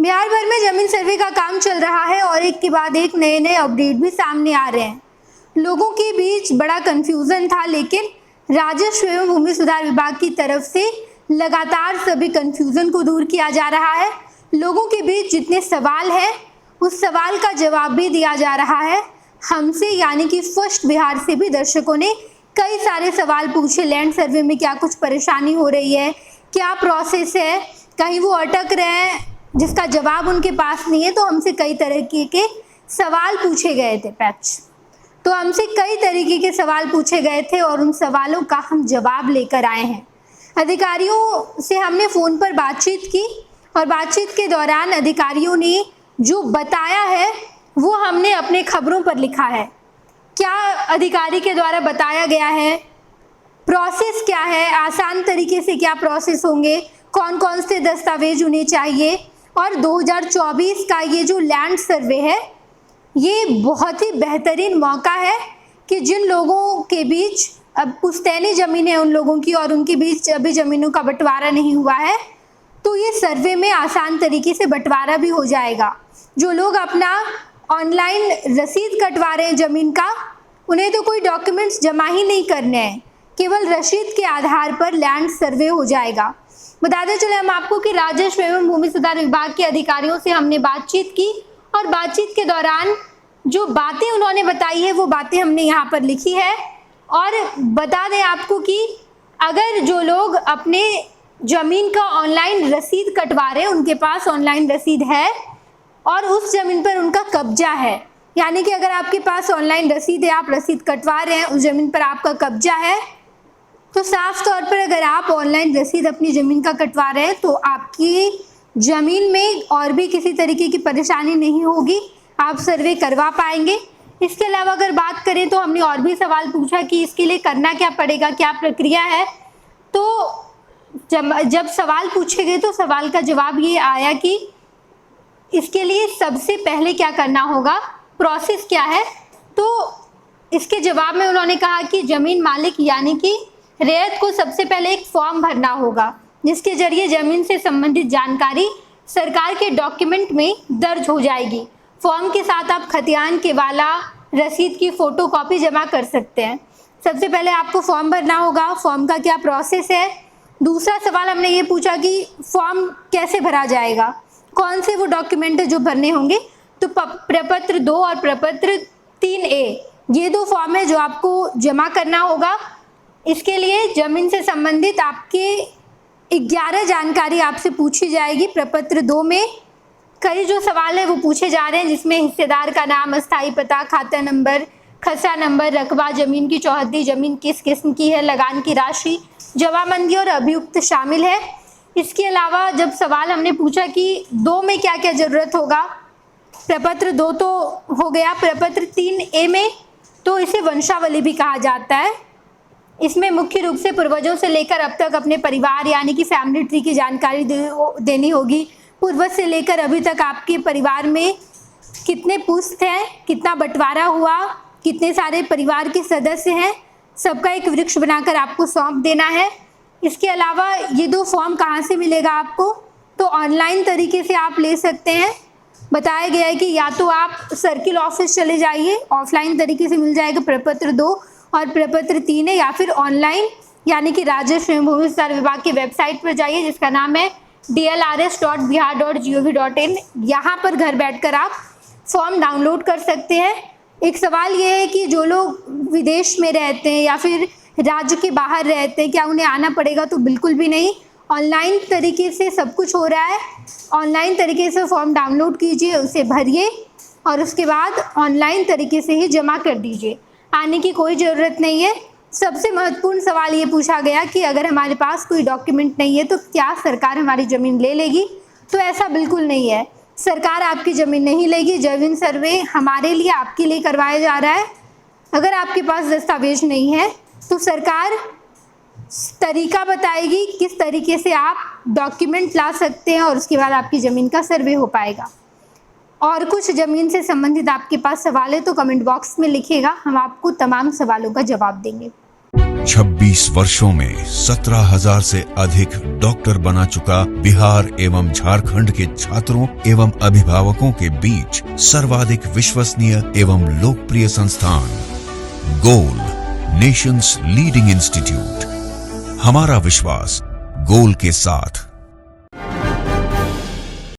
बिहार भर में जमीन सर्वे का काम चल रहा है और एक के बाद एक नए नए अपडेट भी सामने आ रहे हैं। लोगों के बीच बड़ा कंफ्यूजन था, लेकिन राजस्व एवं भूमि सुधार विभाग की तरफ से लगातार सभी कंफ्यूजन को दूर किया जा रहा है। लोगों के बीच जितने सवाल हैं उस सवाल का जवाब भी दिया जा रहा है। हमसे यानी कि फर्स्ट बिहार से भी दर्शकों ने कई सारे सवाल पूछे। लैंड सर्वे में क्या कुछ परेशानी हो रही है, क्या प्रोसेस है, कहीं वो अटक रहे हैं जिसका जवाब उनके पास नहीं है। तो हमसे कई तरीके के सवाल पूछे गए थे तो हमसे कई तरीके के सवाल पूछे गए थे और उन सवालों का हम जवाब लेकर आए हैं। अधिकारियों से हमने फ़ोन पर बातचीत की और बातचीत के दौरान अधिकारियों ने जो बताया है वो हमने अपने खबरों पर लिखा है। क्या अधिकारी के द्वारा बताया गया है, प्रोसेस क्या है, आसान तरीके से क्या प्रोसेस होंगे, कौन कौन से दस्तावेज उन्हें चाहिए। और 2024 का ये जो लैंड सर्वे है ये बहुत ही बेहतरीन मौका है कि जिन लोगों के बीच अब पुश्तैनी ज़मीन है उन लोगों की और उनके बीच अभी ज़मीनों का बंटवारा नहीं हुआ है, तो ये सर्वे में आसान तरीके से बंटवारा भी हो जाएगा। जो लोग अपना ऑनलाइन रसीद कटवा रहे हैं ज़मीन का, उन्हें तो कोई डॉक्यूमेंट्स जमा ही नहीं करने हैं, केवल रसीद के आधार पर लैंड सर्वे हो जाएगा। बताते चले हम आपको कि राजस्व एवं भूमि सुधार विभाग के अधिकारियों से हमने बातचीत की और बातचीत के दौरान जो बातें उन्होंने बताई है वो बातें हमने यहाँ पर लिखी है। और बता दें आपको कि अगर जो लोग अपने ज़मीन का ऑनलाइन रसीद कटवा रहे हैं, उनके पास ऑनलाइन रसीद है और उस ज़मीन पर उनका कब्जा है, यानी कि अगर आपके पास ऑनलाइन रसीद है, आप रसीद कटवा रहे हैं, उस ज़मीन पर आपका कब्जा है, तो साफ तौर पर अगर आप ऑनलाइन रसीद अपनी ज़मीन का कटवा रहे हैं तो आपकी ज़मीन में और भी किसी तरीके की परेशानी नहीं होगी, आप सर्वे करवा पाएंगे। इसके अलावा अगर बात करें तो हमने और भी सवाल पूछा कि इसके लिए करना क्या पड़ेगा, क्या प्रक्रिया है। तो जब सवाल पूछे गए तो सवाल का जवाब ये आया कि इसके लिए सबसे पहले क्या करना होगा, प्रोसेस क्या है। तो इसके जवाब में उन्होंने कहा कि ज़मीन मालिक यानी कि रैयत को सबसे पहले एक फॉर्म भरना होगा जिसके जरिए ज़मीन से संबंधित जानकारी सरकार के डॉक्यूमेंट में दर्ज हो जाएगी। फॉर्म के साथ आप खतियान के वाला रसीद की फ़ोटोकॉपी जमा कर सकते हैं। सबसे पहले आपको फॉर्म भरना होगा, फॉर्म का क्या प्रोसेस है। दूसरा सवाल हमने ये पूछा कि फॉर्म कैसे भरा जाएगा, कौन से वो डॉक्यूमेंट जो भरने होंगे। तो प्रपत्र 2 और प्रपत्र 3A ये 2 फॉर्म है जो आपको जमा करना होगा। इसके लिए ज़मीन से संबंधित आपके 11 जानकारी आपसे पूछी जाएगी। प्रपत्र 2 में कई जो सवाल है वो पूछे जा रहे हैं, जिसमें हिस्सेदार का नाम, अस्थायी पता, खाता नंबर, खसरा नंबर, रकबा, ज़मीन की चौहद्दी, ज़मीन किस किस्म की है, लगान की राशि, जवाबंदी और अभियुक्त शामिल है। इसके अलावा जब सवाल हमने पूछा कि 2 में क्या क्या ज़रूरत होगा, प्रपत्र 2 तो हो गया। प्रपत्र 3A में तो इसे वंशावली भी कहा जाता है। इसमें मुख्य रूप से पूर्वजों से लेकर अब तक अपने परिवार यानी कि फैमिली ट्री की जानकारी देनी होगी। पूर्वज से लेकर अभी तक आपके परिवार में कितने पुस्त हैं, कितना बंटवारा हुआ, कितने सारे परिवार के सदस्य हैं, सबका एक वृक्ष बनाकर आपको सौंप देना है। इसके अलावा ये 2 फॉर्म कहाँ से मिलेगा आपको, तो ऑनलाइन तरीके से आप ले सकते हैं। बताया गया है कि या तो आप सर्किल ऑफिस चले जाइए, ऑफलाइन तरीके से मिल जाएगा प्रपत्र 2 और प्रपत्र 3 है, या फिर ऑनलाइन यानी कि राजस्व एवं भूमि सुधार विभाग की वेबसाइट पर जाइए जिसका नाम है dlrs.bihar.gov.in। यहाँ पर घर बैठकर आप फॉर्म डाउनलोड कर सकते हैं। एक सवाल ये है कि जो लोग विदेश में रहते हैं या फिर राज्य के बाहर रहते हैं, क्या उन्हें आना पड़ेगा, तो बिल्कुल भी नहीं। ऑनलाइन तरीके से सब कुछ हो रहा है। ऑनलाइन तरीके से फॉर्म डाउनलोड कीजिए, उसे भरिए और उसके बाद ऑनलाइन तरीके से ही जमा कर दीजिए, आने की कोई ज़रूरत नहीं है। सबसे महत्वपूर्ण सवाल ये पूछा गया कि अगर हमारे पास कोई डॉक्यूमेंट नहीं है तो क्या सरकार हमारी ज़मीन ले लेगी, तो ऐसा बिल्कुल नहीं है। सरकार आपकी ज़मीन नहीं लेगी। ज़मीन सर्वे हमारे लिए, आपके लिए करवाया जा रहा है। अगर आपके पास दस्तावेज नहीं है तो सरकार तरीका बताएगी किस तरीके से आप डॉक्यूमेंट ला सकते हैं और उसके बाद आपकी ज़मीन का सर्वे हो पाएगा। और कुछ ज़मीन से संबंधित आपके पास सवाल है तो कमेंट बॉक्स में लिखिएगा, हम आपको तमाम सवालों का जवाब देंगे। 26 वर्षों में 17,000 से अधिक डॉक्टर बना चुका बिहार एवं झारखंड के छात्रों एवं अभिभावकों के बीच सर्वाधिक विश्वसनीय एवं लोकप्रिय संस्थान गोल, नेशंस लीडिंग इंस्टीट्यूट। हमारा विश्वास गोल के साथ।